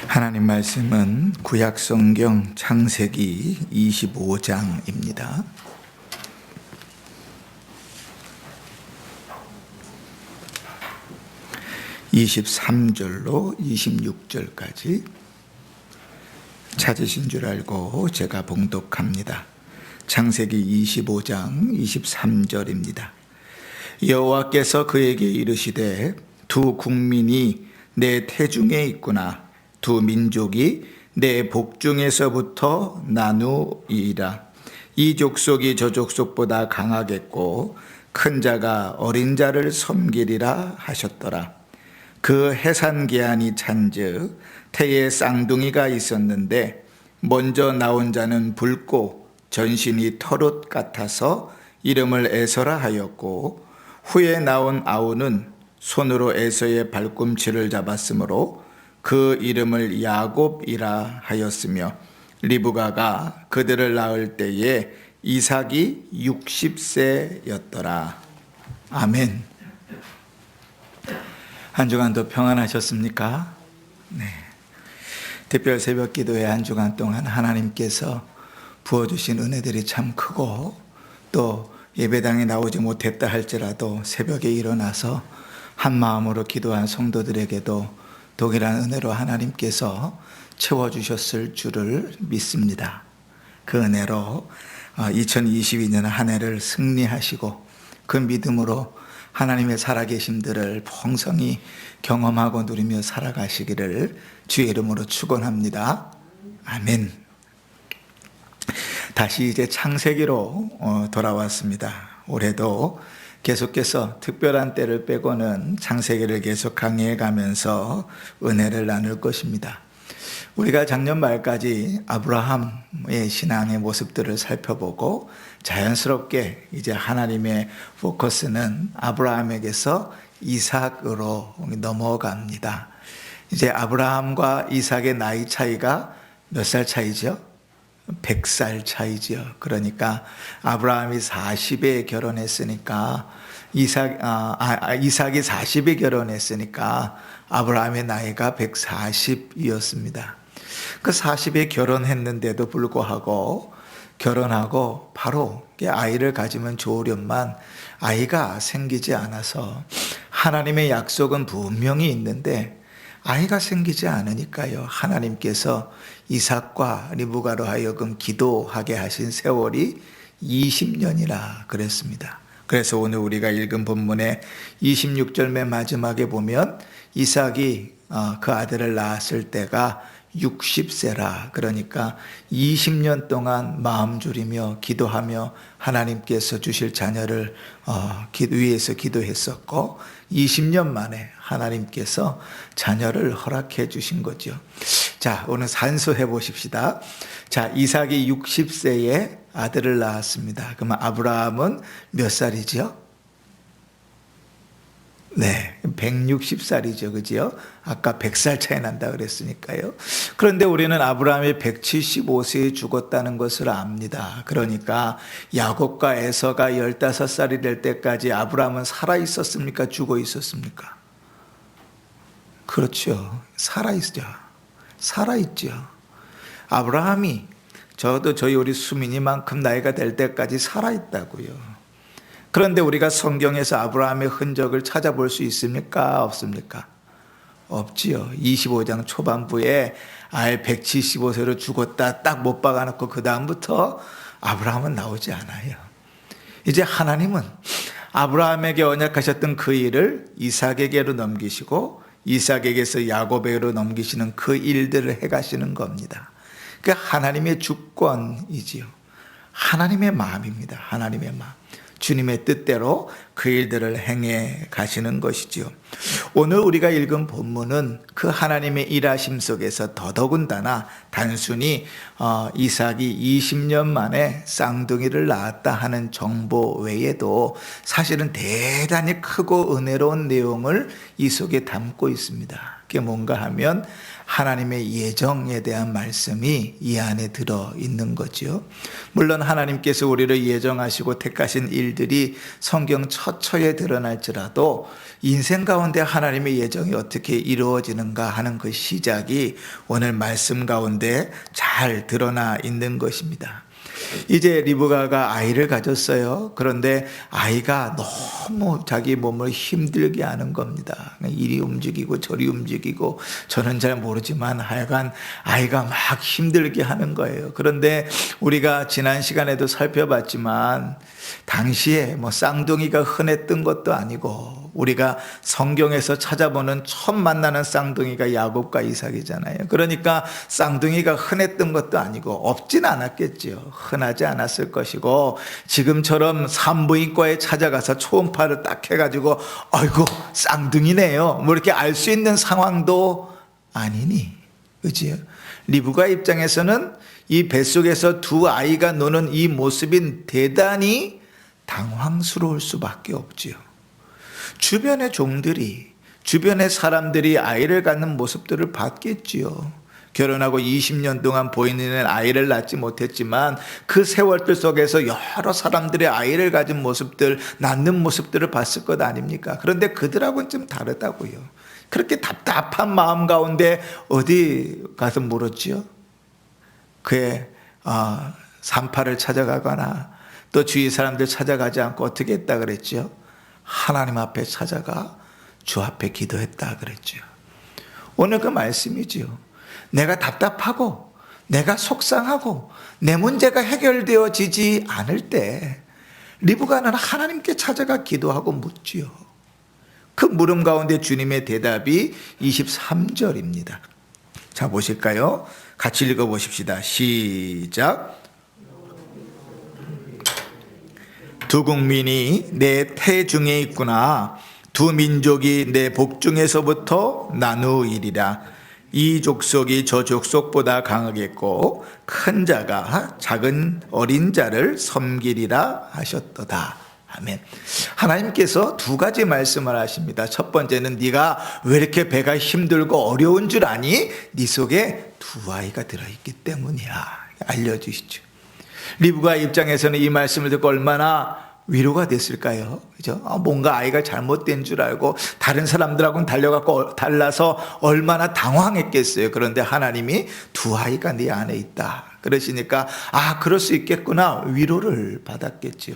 하나님 말씀은 구약성경 창세기 25장입니다. 23절로 26절까지 찾으신 줄 알고 제가 봉독합니다. 창세기 25장 23절입니다. 여호와께서 그에게 이르시되 두 국민이 내 태중에 있구나. 두 민족이 내 복중에서부터 나누이라. 이 족속이 저 족속보다 강하겠고 큰 자가 어린 자를 섬기리라 하셨더라. 그 해산계한이 찬즉 태에 쌍둥이가 있었는데 먼저 나온 자는 붉고 전신이 털옷 같아서 이름을 에서라 하였고 후에 나온 아우는 손으로 에서의 발꿈치를 잡았으므로 그 이름을 야곱이라 하였으며 리브가가 그들을 낳을 때에 이삭이 60세였더라. 아멘. 한 주간도 평안하셨습니까? 네. 특별 새벽 기도회 한 주간 동안 하나님께서 부어주신 은혜들이 참 크고 또 예배당에 나오지 못했다 할지라도 새벽에 일어나서 한 마음으로 기도한 성도들에게도 동일한 은혜로 하나님께서 채워주셨을 줄을 믿습니다. 그 은혜로 2022년 한 해를 승리하시고 그 믿음으로 하나님의 살아계심들을 풍성히 경험하고 누리며 살아가시기를 주의 이름으로 축원합니다. 아멘. 다시 이제 창세기로 돌아왔습니다. 올해도 계속해서 특별한 때를 빼고는 창세기를 계속 강의해 가면서 은혜를 나눌 것입니다. 우리가 작년 말까지 아브라함의 신앙의 모습들을 살펴보고 자연스럽게 이제 하나님의 포커스는 아브라함에게서 이삭으로 넘어갑니다. 이제 아브라함과 이삭의 나이 차이가 몇 살 차이죠? 100살 차이죠. 그러니까 아브라함이 40에 결혼했으니까 이삭이 40에 결혼했으니까 아브라함의 나이가 140이었습니다. 그 40에 결혼했는데도 불구하고 결혼하고 바로 아이를 가지면 좋으련만 아이가 생기지 않아서 하나님의 약속은 분명히 있는데 아이가 생기지 않으니까요. 하나님께서 이삭과 리브가로 하여금 기도하게 하신 세월이 20년이라 그랬습니다. 그래서 오늘 우리가 읽은 본문의 26절 맨 마지막에 보면 이삭이 그 아들을 낳았을 때가 60세라. 그러니까 20년 동안 마음 졸이며 기도하며 하나님께서 주실 자녀를 위해서 기도했었고 20년 만에 하나님께서 자녀를 허락해 주신 거죠. 자, 오늘 산수해 보십시다. 자, 이삭이 60세에 아들을 낳았습니다. 그러면 아브라함은 몇 살이죠? 네, 160살이죠. 그죠? 아까 100살 차이 난다 그랬으니까요. 그런데 우리는 아브라함이 175세에 죽었다는 것을 압니다. 그러니까 야곱과 에서가 15살이 될 때까지 아브라함은 살아 있었습니까? 죽어 있었습니까? 그렇죠. 살아있죠. 살아있죠. 아브라함이 저희 우리 수민이만큼 나이가 될 때까지 살아있다고요. 그런데 우리가 성경에서 아브라함의 흔적을 찾아볼 수 있습니까? 없습니까? 없지요. 25장 초반부에 아예 175세로 죽었다 딱 못 박아놓고 그 다음부터 아브라함은 나오지 않아요. 이제 하나님은 아브라함에게 언약하셨던 그 일을 이삭에게로 넘기시고 이삭에게서 야곱에게로 넘기시는 그 일들을 해가시는 겁니다. 그게 하나님의 주권이지요. 하나님의 마음입니다. 하나님의 마음. 주님의 뜻대로 그 일들을 행해 가시는 것이지요. 오늘 우리가 읽은 본문은 그 하나님의 일하심 속에서 더더군다나 단순히 이삭이 20년 만에 쌍둥이를 낳았다 하는 정보 외에도 사실은 대단히 크고 은혜로운 내용을 이 속에 담고 있습니다. 그게 뭔가 하면 하나님의 예정에 대한 말씀이 이 안에 들어 있는 거죠. 물론 하나님께서 우리를 예정하시고 택하신 일들이 성경 처처에 드러날지라도 인생 가운데 하나님의 예정이 어떻게 이루어지는가 하는 그 시작이 오늘 말씀 가운데 잘 드러나 있는 것입니다. 이제 리브가가 아이를 가졌어요. 그런데 아이가 너무 자기 몸을 힘들게 하는 겁니다. 이리 움직이고 저리 움직이고, 저는 잘 모르지만 하여간 아이가 막 힘들게 하는 거예요. 그런데 우리가 지난 시간에도 살펴봤지만 당시에 뭐 쌍둥이가 흔했던 것도 아니고, 우리가 성경에서 찾아보는 처음 만나는 쌍둥이가 야곱과 이삭이잖아요. 그러니까 쌍둥이가 흔했던 것도 아니고 없진 않았겠지요. 흔하지 않았을 것이고, 지금처럼 산부인과에 찾아가서 초음파를 딱 해가지고 아이고 쌍둥이네요 뭐 이렇게 알 수 있는 상황도 아니니, 그지요? 리브가 입장에서는 이 뱃속에서 두 아이가 노는 이 모습이 대단히 당황스러울 수밖에 없지요. 주변의 종들이, 주변의 사람들이 아이를 갖는 모습들을 봤겠지요. 결혼하고 20년 동안 본인은 아이를 낳지 못했지만 그 세월들 속에서 여러 사람들의 아이를 가진 모습들, 낳는 모습들을 봤을 것 아닙니까? 그런데 그들하고는 좀 다르다고요. 그렇게 답답한 마음 가운데 어디 가서 물었지요? 그의 산파를 찾아가거나 또 주위 사람들 찾아가지 않고 어떻게 했다 그랬죠? 하나님 앞에 찾아가 주 앞에 기도했다 그랬죠. 오늘 그 말씀이지요. 내가 답답하고 내가 속상하고 내 문제가 해결되어지지 않을 때 리브가는 하나님께 찾아가 기도하고 묻지요. 그 물음 가운데 주님의 대답이 23절입니다. 자, 보실까요? 같이 읽어보십시다. 시작. 두 국민이 내 태중에 있구나. 두 민족이 내 복중에서부터 나누이리라. 이 족속이 저 족속보다 강하겠고 큰 자가 작은 어린 자를 섬기리라 하셨도다. 아멘. 하나님께서 두 가지 말씀을 하십니다. 첫 번째는 네가 왜 이렇게 배가 힘들고 어려운 줄 아니? 네 속에 두 아이가 들어있기 때문이야. 알려주시죠. 리브가 입장에서는 이 말씀을 듣고 얼마나 위로가 됐을까요? 그죠? 뭔가 아이가 잘못된 줄 알고 다른 사람들하고는 달라서 얼마나 당황했겠어요. 그런데 하나님이 두 아이가 네 안에 있다 그러시니까 그럴 수 있겠구나 위로를 받았겠죠.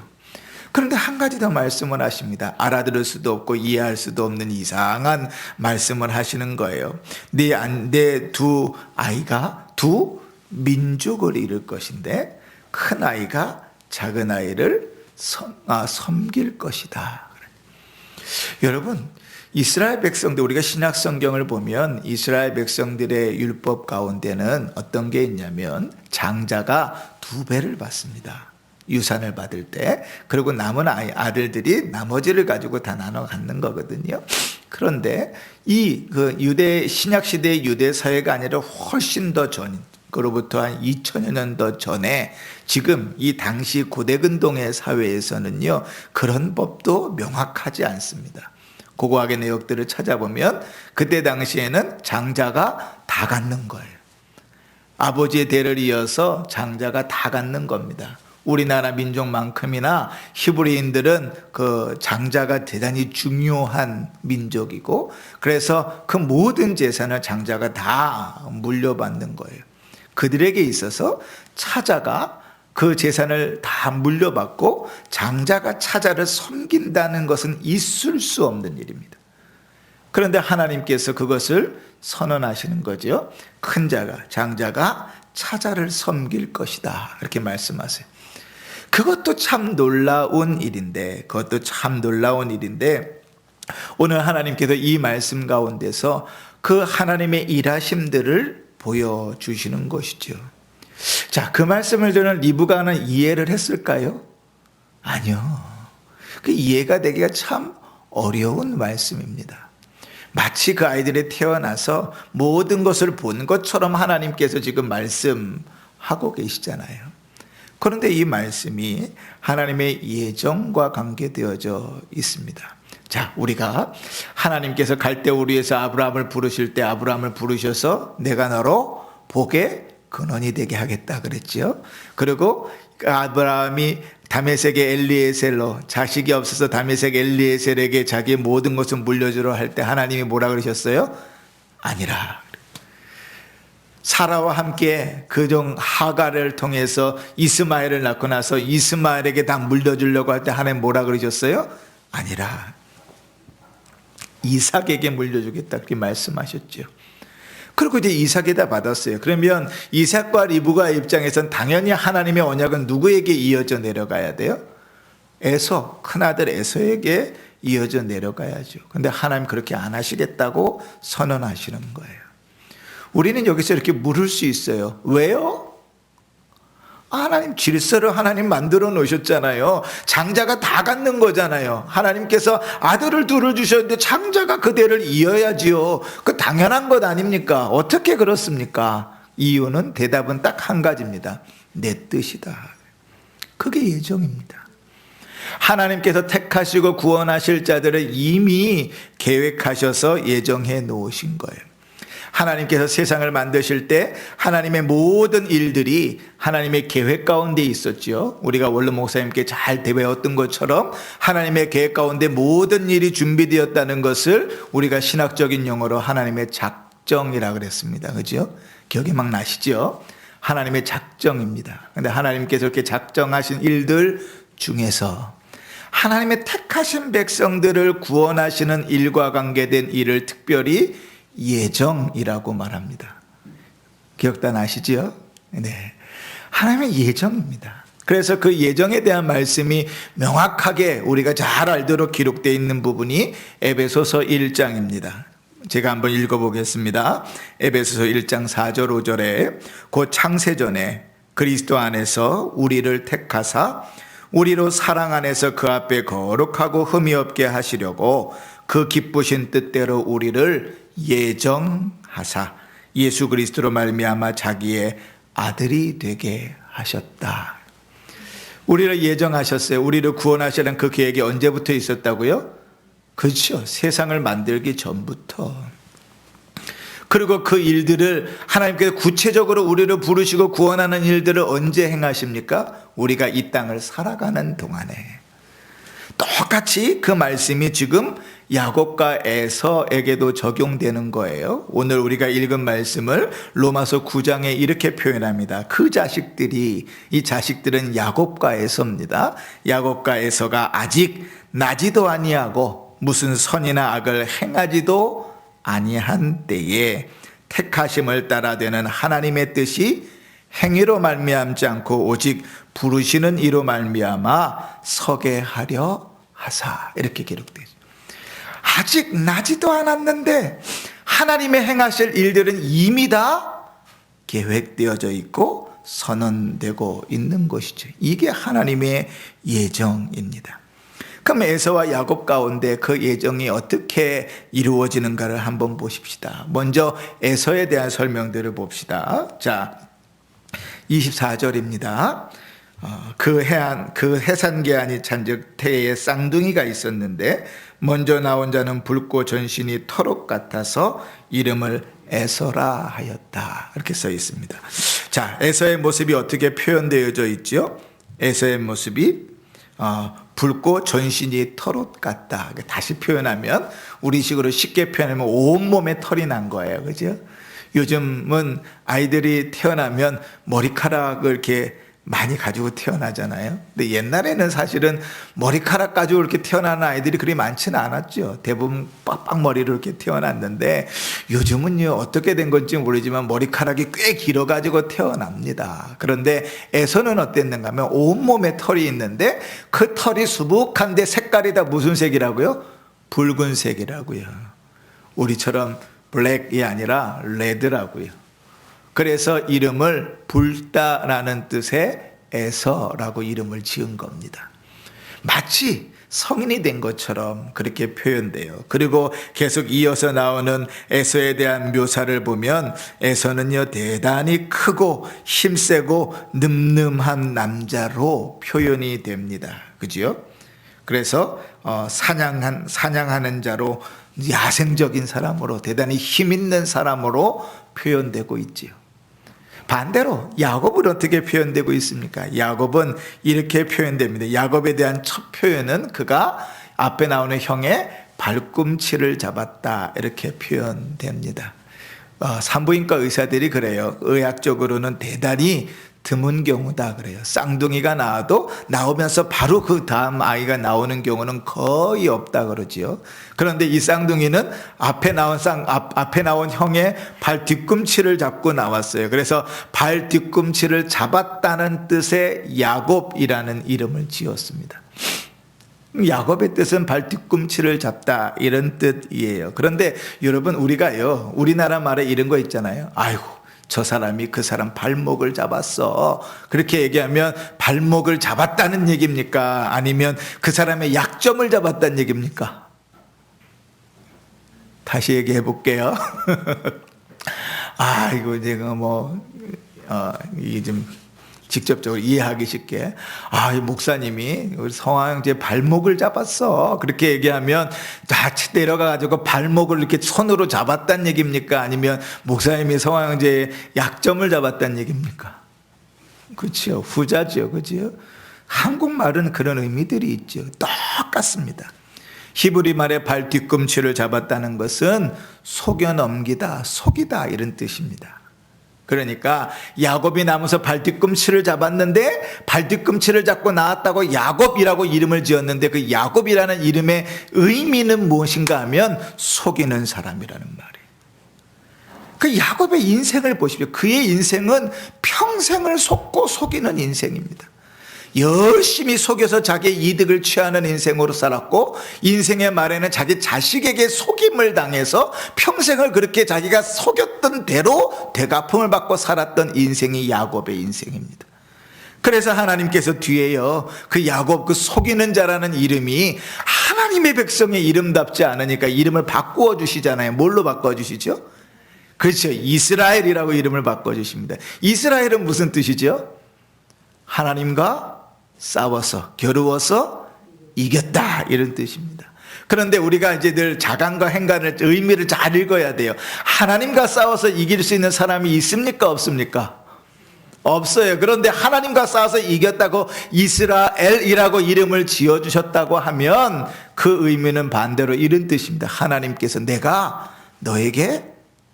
그런데 한 가지 더 말씀을 하십니다. 알아들을 수도 없고 이해할 수도 없는 이상한 말씀을 하시는 거예요. 내 두 아이가 두 민족을 이룰 것인데 큰 아이가 작은 아이를 섬길 것이다. 여러분, 이스라엘 백성들, 우리가 신약 성경을 보면 이스라엘 백성들의 율법 가운데는 어떤 게 있냐면 장자가 2배를 받습니다. 유산을 받을 때. 그리고 남은 아들들이 나머지를 가지고 다 나눠 갖는 거거든요. 그런데 유대 신약 시대의 유대 사회가 아니라 훨씬 더 전, 그로부터 한 2000여 년 더 전에 지금 이 당시 고대근동의 사회에서는요 그런 법도 명확하지 않습니다. 고고학의 내역들을 찾아보면 그때 당시에는 장자가 다 갖는 거예요. 아버지의 대를 이어서 장자가 다 갖는 겁니다. 우리나라 민족만큼이나 히브리인들은 그 장자가 대단히 중요한 민족이고, 그래서 그 모든 재산을 장자가 다 물려받는 거예요. 그들에게 있어서 차자가 그 재산을 다 물려받고 장자가 차자를 섬긴다는 것은 있을 수 없는 일입니다. 그런데 하나님께서 그것을 선언하시는 거죠. 큰 자가, 장자가 차자를 섬길 것이다 이렇게 말씀하세요. 그것도 참 놀라운 일인데 오늘 하나님께서 이 말씀 가운데서 그 하나님의 일하심들을 보여주시는 것이죠. 자, 그 말씀을 저는 리브가는 이해를 했을까요? 아니요. 그 이해가 되기가 참 어려운 말씀입니다. 마치 그 아이들이 태어나서 모든 것을 본 것처럼 하나님께서 지금 말씀하고 계시잖아요. 그런데 이 말씀이 하나님의 예정과 관계되어져 있습니다. 자, 우리가 하나님께서 갈대우를 위해서 아브라함을 부르실 때 아브라함을 부르셔서 내가 너로 복의 근원이 되게 하겠다 그랬죠. 그리고 아브라함이 다메섹의 엘리에셀로 자식이 없어서 다메섹 엘리에셀에게 자기의 모든 것을 물려주려 할 때 하나님이 뭐라 그러셨어요? 아니라. 사라와 함께 그종 하갈을 통해서 이스마엘을 낳고 나서 이스마엘에게 다 물려주려고 할 때 하나님 뭐라 그러셨어요? 아니라. 이삭에게 물려주겠다 그렇게 말씀하셨죠. 그리고 이제 이삭에다 받았어요. 그러면 이삭과 리브가 입장에선 당연히 하나님의 언약은 누구에게 이어져 내려가야 돼요? 에서, 큰아들 에서에게 이어져 내려가야죠. 근데 하나님 그렇게 안 하시겠다고 선언하시는 거예요. 우리는 여기서 이렇게 물을 수 있어요. 왜요? 하나님 질서를 하나님 만들어 놓으셨잖아요. 장자가 다 갖는 거잖아요. 하나님께서 아들을 둘을 주셨는데 장자가 그 대를 이어야지요. 그 당연한 것 아닙니까? 어떻게 그렇습니까? 이유는 대답은 딱 한 가지입니다. 내 뜻이다. 그게 예정입니다. 하나님께서 택하시고 구원하실 자들을 이미 계획하셔서 예정해 놓으신 거예요. 하나님께서 세상을 만드실 때 하나님의 모든 일들이 하나님의 계획 가운데 있었죠. 우리가 원로 목사님께 잘 배웠던 것처럼 하나님의 계획 가운데 모든 일이 준비되었다는 것을 우리가 신학적인 용어로 하나님의 작정이라고 그랬습니다. 그죠? 기억이 막 나시죠? 하나님의 작정입니다. 근데 하나님께서 이렇게 작정하신 일들 중에서 하나님의 택하신 백성들을 구원하시는 일과 관계된 일을 특별히 예정이라고 말합니다. 기억 다 나시죠? 네. 하나님의 예정입니다. 그래서 그 예정에 대한 말씀이 명확하게 우리가 잘 알도록 기록되어 있는 부분이 에베소서 1장입니다. 제가 한번 읽어보겠습니다. 에베소서 1장 4절 5절에 곧 창세전에 그리스도 안에서 우리를 택하사 우리로 사랑 안에서 그 앞에 거룩하고 흠이 없게 하시려고 그 기쁘신 뜻대로 우리를 예정하사 예수 그리스도로 말미암아 자기의 아들이 되게 하셨다. 우리를 예정하셨어요. 우리를 구원하시는 그 계획이 언제부터 있었다고요? 그렇죠. 세상을 만들기 전부터. 그리고 그 일들을 하나님께서 구체적으로 우리를 부르시고 구원하는 일들을 언제 행하십니까? 우리가 이 땅을 살아가는 동안에. 똑같이 그 말씀이 지금 야곱과 에서에게도 적용되는 거예요. 오늘 우리가 읽은 말씀을 로마서 9장에 이렇게 표현합니다. 그 자식들이, 이 자식들은 야곱과 에서입니다. 야곱과 에서가 아직 나지도 아니하고 무슨 선이나 악을 행하지도 아니한 때에 택하심을 따라 되는 하나님의 뜻이 행위로 말미암지 않고 오직 부르시는 이로 말미암아 서게 하려 하사. 이렇게 기록되어 있습니다. 아직 나지도 않았는데 하나님의 행하실 일들은 이미 다 계획되어져 있고 선언되고 있는 것이죠. 이게 하나님의 예정입니다. 그럼 에서와 야곱 가운데 그 예정이 어떻게 이루어지는가를 한번 보십시다. 먼저 에서에 대한 설명들을 봅시다. 자, 24절입니다. 그 해산계한이 찬즉 태에 쌍둥이가 있었는데 먼저 나온 자는 붉고 전신이 털옷 같아서 이름을 에서라 하였다. 이렇게 써 있습니다. 자, 에서의 모습이 어떻게 표현되어져 있죠? 에서의 모습이 붉고 전신이 털옷 같다. 다시 표현하면 우리식으로 쉽게 표현하면 온몸에 털이 난 거예요. 그죠? 요즘은 아이들이 태어나면 머리카락을 이렇게 많이 가지고 태어나잖아요. 근데 옛날에는 사실은 머리카락 가지고 이렇게 태어나는 아이들이 그리 많지는 않았죠. 대부분 빡빡머리로 이렇게 태어났는데 요즘은요, 어떻게 된 건지 모르지만 머리카락이 꽤 길어가지고 태어납니다. 그런데 에서는 어땠는가 하면 온몸에 털이 있는데 그 털이 수북한데 색깔이 다 무슨 색이라고요? 붉은색이라고요. 우리처럼 블랙이 아니라 레드라고요. 그래서 이름을 붉다라는 뜻의 에서라고 이름을 지은 겁니다. 마치 성인이 된 것처럼 그렇게 표현돼요. 그리고 계속 이어서 나오는 에서에 대한 묘사를 보면 에서는요 대단히 크고 힘세고 늠름한 남자로 표현이 됩니다. 그죠? 그래서 사냥하는 자로, 야생적인 사람으로, 대단히 힘 있는 사람으로 표현되고 있지요. 반대로 야곱은 어떻게 표현되고 있습니까? 야곱은 이렇게 표현됩니다. 야곱에 대한 첫 표현은 그가 앞에 나오는 형의 발꿈치를 잡았다, 이렇게 표현됩니다. 산부인과 의사들이 그래요. 의학적으로는 대단히 드문 경우다 그래요. 쌍둥이가 나오면서 바로 그 다음 아이가 나오는 경우는 거의 없다 그러지요. 그런데 이 쌍둥이는 앞에 나온 형의 발 뒤꿈치를 잡고 나왔어요. 그래서 발 뒤꿈치를 잡았다는 뜻의 야곱이라는 이름을 지었습니다. 야곱의 뜻은 발 뒤꿈치를 잡다, 이런 뜻이에요. 그런데 여러분, 우리가요, 우리나라 말에 이런 거 있잖아요. 아이고, 저 사람이 그 사람 발목을 잡았어, 그렇게 얘기하면 발목을 잡았다는 얘기입니까? 아니면 그 사람의 약점을 잡았다는 얘기입니까? 다시 얘기해 볼게요. 이거 제가 이게 좀 직접적으로 이해하기 쉽게, 이 목사님이 우리 성황제 발목을 잡았어, 그렇게 얘기하면 다 내려가가지고 발목을 이렇게 손으로 잡았다는 얘기입니까? 아니면 목사님이 성황제의 약점을 잡았다는 얘기입니까? 그렇죠, 후자죠. 그죠? 한국말은 그런 의미들이 있죠. 똑같습니다. 히브리 말의 발 뒤꿈치를 잡았다는 것은 속여 넘기다, 속이다, 이런 뜻입니다. 그러니까 야곱이 나면서 발 뒤꿈치를 잡았는데, 발 뒤꿈치를 잡고 나왔다고 야곱이라고 이름을 지었는데, 그 야곱이라는 이름의 의미는 무엇인가 하면 속이는 사람이라는 말이에요. 그 야곱의 인생을 보십시오. 그의 인생은 평생을 속고 속이는 인생입니다. 열심히 속여서 자기의 이득을 취하는 인생으로 살았고, 인생의 말에는 자기 자식에게 속임을 당해서 평생을 그렇게 자기가 속였던 대로 되갚음을 받고 살았던 인생이 야곱의 인생입니다. 그래서 하나님께서 뒤에요, 그 야곱, 그 속이는 자라는 이름이 하나님의 백성의 이름답지 않으니까 이름을 바꾸어 주시잖아요. 뭘로 바꿔 주시죠? 그렇죠, 이스라엘이라고 이름을 바꿔 주십니다. 이스라엘은 무슨 뜻이죠? 하나님과 싸워서, 겨루어서 이겼다, 이런 뜻입니다. 그런데 우리가 이제 늘 자간과 행간을, 의미를 잘 읽어야 돼요. 하나님과 싸워서 이길 수 있는 사람이 있습니까, 없습니까? 없어요. 그런데 하나님과 싸워서 이겼다고 이스라엘이라고 이름을 지어주셨다고 하면 그 의미는 반대로 이런 뜻입니다. 하나님께서 내가 너에게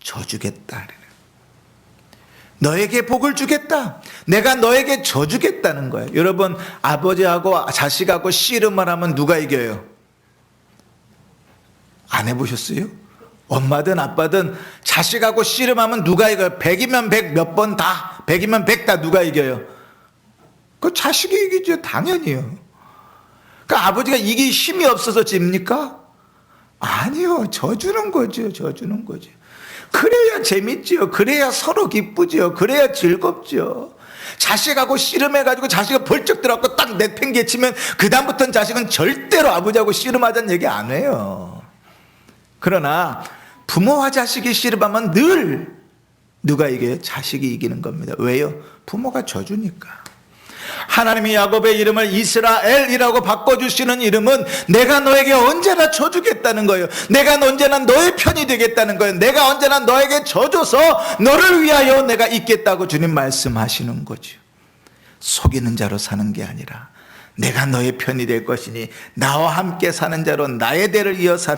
져주겠다, 너에게 복을 주겠다, 내가 너에게 져주겠다는 거예요. 여러분, 아버지하고 자식하고 씨름을 하면 누가 이겨요? 안 해보셨어요? 엄마든 아빠든 자식하고 씨름하면 누가 이겨요? 100이면 100, 몇 번 다, 100이면 100 다 누가 이겨요? 그 자식이 이기죠, 당연히요. 그러니까 아버지가 이길 힘이 없어서 집니까? 아니요, 져주는 거죠, 져주는 거죠. 그래야 재밌지요. 그래야 서로 기쁘지요. 그래야 즐겁죠. 자식하고 씨름해가지고 자식이 벌쩍 들어갖고 딱 내팽개치면 그 다음부터는 자식은 절대로 아버지하고 씨름하자는 얘기 안 해요. 그러나 부모와 자식이 씨름하면 늘 누가 이겨요? 자식이 이기는 겁니다. 왜요? 부모가 져주니까. 하나님이 야곱의 이름을 이스라엘이라고 바꿔주시는 이름은 내가 너에게 언제나 져주겠다는 거예요. 내가 언제나 너의 편이 되겠다는 거예요. 내가 언제나 너에게 져줘서 너를 위하여 내가 있겠다고 주님 말씀하시는 거죠. 속이는 자로 사는 게 아니라 내가 너의 편이 될 것이니 나와 함께 사는 자로 나의 대를 이어서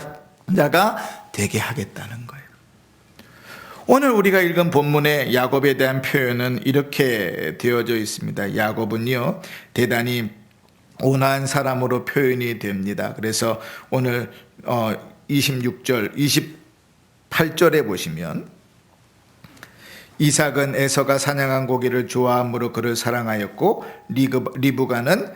자가 되게 하겠다는 거예요. 오늘 우리가 읽은 본문의 야곱에 대한 표현은 이렇게 되어져 있습니다. 야곱은요, 대단히 온화한 사람으로 표현이 됩니다. 그래서 오늘 26절, 28절에 보시면 이삭은 에서가 사냥한 고기를 좋아함으로 그를 사랑하였고 리브가는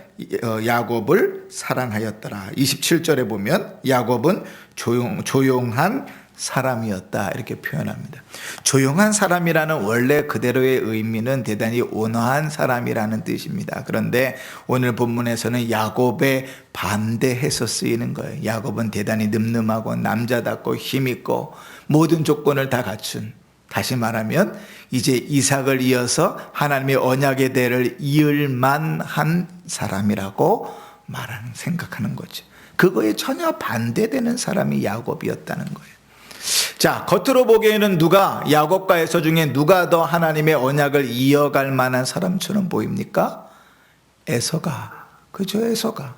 야곱을 사랑하였더라. 27절에 보면 야곱은 조용한 사람이었다 이렇게 표현합니다. 조용한 사람이라는 원래 그대로의 의미는 대단히 온화한 사람이라는 뜻입니다. 그런데 오늘 본문에서는 야곱에 반대해서 쓰이는 거예요. 야곱은 대단히 늠름하고 남자답고 힘있고 모든 조건을 다 갖춘, 다시 말하면 이제 이삭을 이어서 하나님의 언약의 대를 이을 만한 사람이라고 생각하는 거죠. 그거에 전혀 반대되는 사람이 야곱이었다는 거예요. 자, 겉으로 보기에는 야곱과 에서 중에 누가 더 하나님의 언약을 이어갈 만한 사람처럼 보입니까? 에서가. 그죠, 에서가.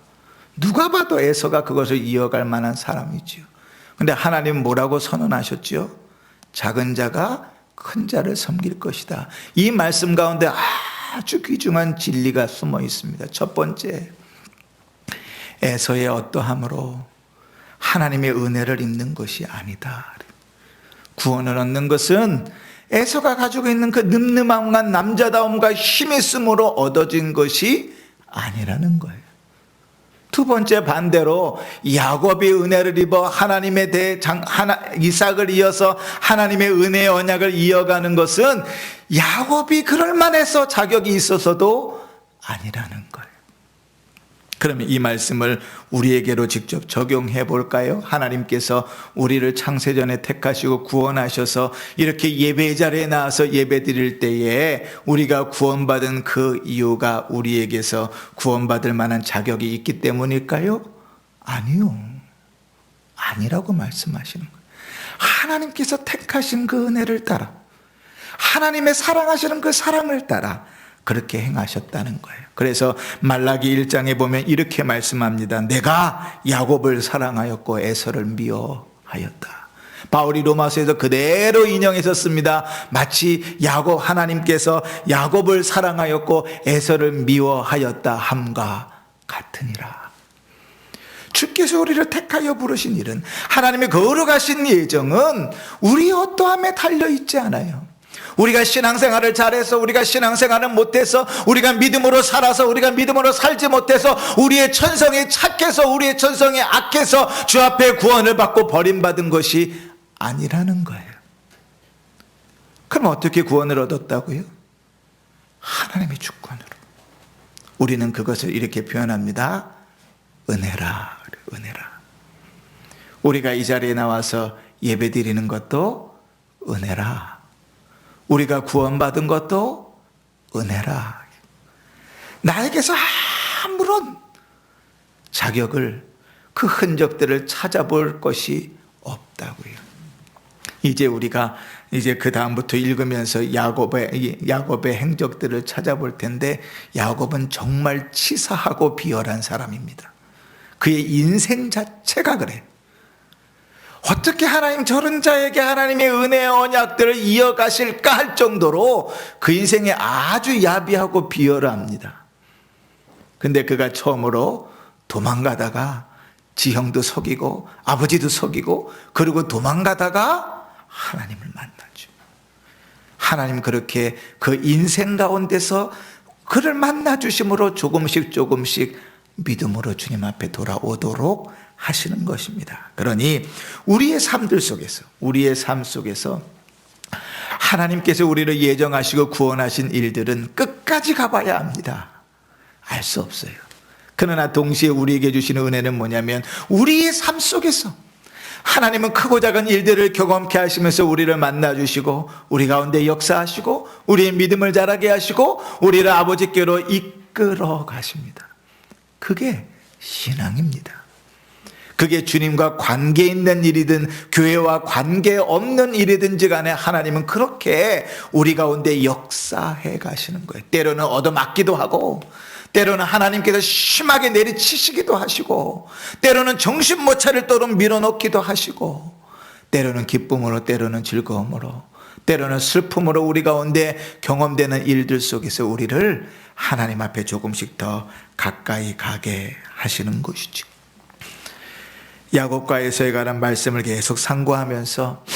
누가 봐도 에서가 그것을 이어갈 만한 사람이지요. 근데 하나님은 뭐라고 선언하셨지요? 작은 자가 큰 자를 섬길 것이다. 이 말씀 가운데 아주 귀중한 진리가 숨어 있습니다. 첫 번째, 에서의 어떠함으로 하나님의 은혜를 입는 것이 아니다. 구원을 얻는 것은 에서가 가지고 있는 그 늠름함과 남자다움과 힘이 있음으로 얻어진 것이 아니라는 거예요. 두 번째, 반대로 야곱이 은혜를 입어 하나님에 대해 이삭을 이어서 하나님의 은혜의 언약을 이어가는 것은 야곱이 그럴 만해서 자격이 있어서도 아니라는 거예요. 그러면 이 말씀을 우리에게로 직접 적용해 볼까요? 하나님께서 우리를 창세전에 택하시고 구원하셔서 이렇게 예배 자리에 나와서 예배 드릴 때에 우리가 구원받은 그 이유가 우리에게서 구원받을 만한 자격이 있기 때문일까요? 아니요. 아니라고 말씀하시는 거예요. 하나님께서 택하신 그 은혜를 따라, 하나님의 사랑하시는 그 사랑을 따라 그렇게 행하셨다는 거예요. 그래서 말라기 1장에 보면 이렇게 말씀합니다. 내가 야곱을 사랑하였고 에서를 미워하였다. 바울이 로마서에서 그대로 인용해서 씁니다. 마치 하나님께서 야곱을 사랑하였고 에서를 미워하였다 함과 같으니라. 주께서 우리를 택하여 부르신 일은, 하나님의 거룩하신 예정은 우리 어떠함에 달려있지 않아요. 우리가 신앙생활을 잘해서, 우리가 신앙생활을 못해서, 우리가 믿음으로 살아서, 우리가 믿음으로 살지 못해서, 우리의 천성이 착해서, 우리의 천성이 악해서 주 앞에 구원을 받고 버림받은 것이 아니라는 거예요. 그럼 어떻게 구원을 얻었다고요? 하나님의 주권으로. 우리는 그것을 이렇게 표현합니다. 은혜라. 은혜라. 우리가 이 자리에 나와서 예배 드리는 것도 은혜라. 우리가 구원받은 것도 은혜라. 나에게서 아무런 자격을, 그 흔적들을 찾아볼 것이 없다고요. 이제 우리가 그 다음부터 읽으면서 야곱의 행적들을 찾아볼 텐데, 야곱은 정말 치사하고 비열한 사람입니다. 그의 인생 자체가 그래. 어떻게 하나님 저런 자에게 하나님의 은혜의 언약들을 이어가실까 할 정도로 그 인생이 아주 야비하고 비열합니다. 근데 그가 처음으로 도망가다가 지형도 속이고 아버지도 속이고, 그리고 도망가다가 하나님을 만나죠. 하나님 그렇게 그 인생 가운데서 그를 만나주심으로 조금씩 믿음으로 주님 앞에 돌아오도록 하시는 것입니다. 그러니 우리의 삶 속에서 하나님께서 우리를 예정하시고 구원하신 일들은 끝까지 가봐야 합니다. 알 수 없어요. 그러나 동시에 우리에게 주시는 은혜는 뭐냐면, 우리의 삶 속에서 하나님은 크고 작은 일들을 경험케 하시면서 우리를 만나주시고, 우리 가운데 역사하시고, 우리의 믿음을 자라게 하시고, 우리를 아버지께로 이끌어 가십니다. 그게 신앙입니다. 그게 주님과 관계 있는 일이든 교회와 관계 없는 일이든지 간에 하나님은 그렇게 우리 가운데 역사해 가시는 거예요. 때로는 얻어맞기도 하고, 때로는 하나님께서 심하게 내리치시기도 하시고, 때로는 정신 못 차릴 도록 밀어넣기도 하시고, 때로는 기쁨으로, 때로는 즐거움으로, 때로는 슬픔으로 우리 가운데 경험되는 일들 속에서 우리를 하나님 앞에 조금씩 더 가까이 가게 하시는 것이죠. 야곱과 에서에 관한 말씀을 계속 상고하면서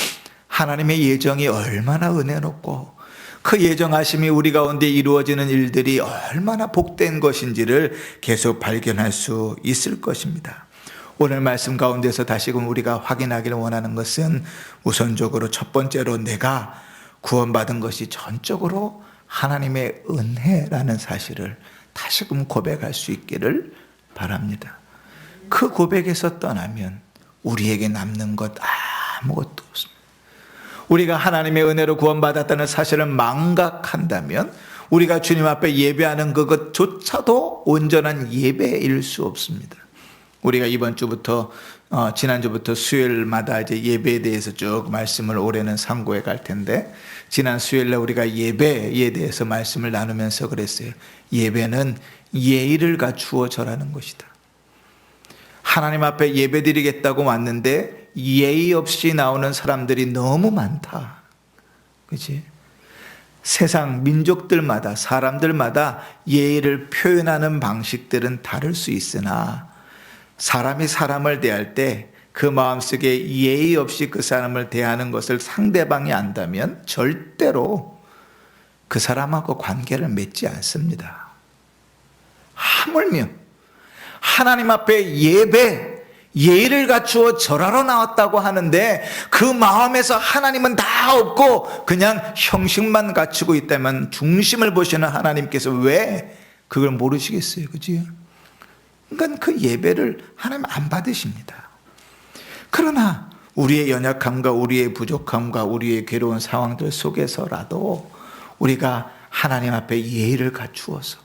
하나님의 예정이 얼마나 은혜롭고, 그 예정하심이 우리 가운데 이루어지는 일들이 얼마나 복된 것인지를 계속 발견할 수 있을 것입니다. 오늘 말씀 가운데서 다시금 우리가 확인하기를 원하는 것은 우선적으로 첫 번째로 내가 구원받은 것이 전적으로 하나님의 은혜라는 사실을 다시금 고백할 수 있기를 바랍니다. 그 고백에서 떠나면 우리에게 남는 것 아무것도 없습니다. 우리가 하나님의 은혜로 구원받았다는 사실을 망각한다면 우리가 주님 앞에 예배하는 그것조차도 온전한 예배일 수 없습니다. 우리가 이번 주부터 지난주부터 수요일마다 이제 예배에 대해서 쭉 말씀을 올해는 상고해 갈 텐데, 지난 수요일날 우리가 예배에 대해서 말씀을 나누면서 그랬어요. 예배는 예의를 갖추어 절하는 것이다. 하나님 앞에 예배 드리겠다고 왔는데 예의 없이 나오는 사람들이 너무 많다. 그치? 세상 민족들마다 사람들마다 예의를 표현하는 방식들은 다를 수 있으나 사람이 사람을 대할 때 그 마음속에 예의 없이 그 사람을 대하는 것을 상대방이 안다면 절대로 그 사람하고 관계를 맺지 않습니다. 하물며 하나님 앞에 예의를 갖추어 절하러 나왔다고 하는데 그 마음에서 하나님은 다 없고 그냥 형식만 갖추고 있다면 중심을 보시는 하나님께서 왜 그걸 모르시겠어요? 그죠? 그러니까 그 예배를 하나님 안 받으십니다. 그러나 우리의 연약함과 우리의 부족함과 우리의 괴로운 상황들 속에서라도 우리가 하나님 앞에 예의를 갖추어서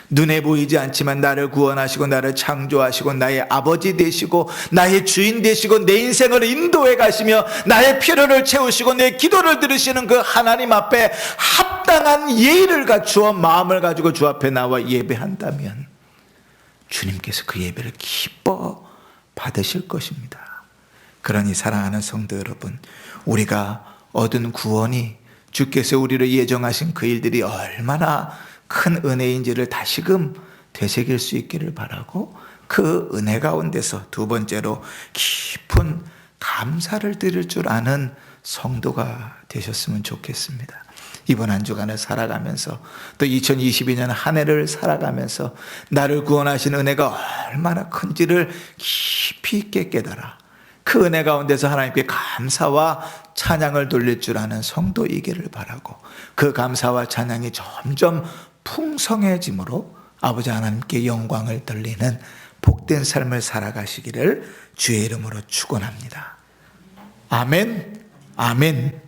눈에 보이지 않지만 나를 구원하시고 나를 창조하시고 나의 아버지 되시고 나의 주인 되시고 내 인생을 인도해 가시며 나의 필요를 채우시고 내 기도를 들으시는 그 하나님 앞에 합당한 예의를 갖추어 마음을 가지고 주 앞에 나와 예배한다면 주님께서 그 예배를 기뻐 받으실 것입니다. 그러니 사랑하는 성도 여러분, 우리가 얻은 구원이 주께서 우리를 예정하신 그 일들이 얼마나 큰 은혜인지를 다시금 되새길 수 있기를 바라고, 그 은혜 가운데서 두 번째로 깊은 감사를 드릴 줄 아는 성도가 되셨으면 좋겠습니다. 이번 한 주간을 살아가면서 또 2022년 한 해를 살아가면서 나를 구원하신 은혜가 얼마나 큰지를 깊이 있게 깨달아 그 은혜 가운데서 하나님께 감사와 찬양을 돌릴 줄 아는 성도이기를 바라고, 그 감사와 찬양이 점점 풍성해짐으로 아버지 하나님께 영광을 돌리는 복된 삶을 살아가시기를 주의 이름으로 축원합니다. 아멘, 아멘.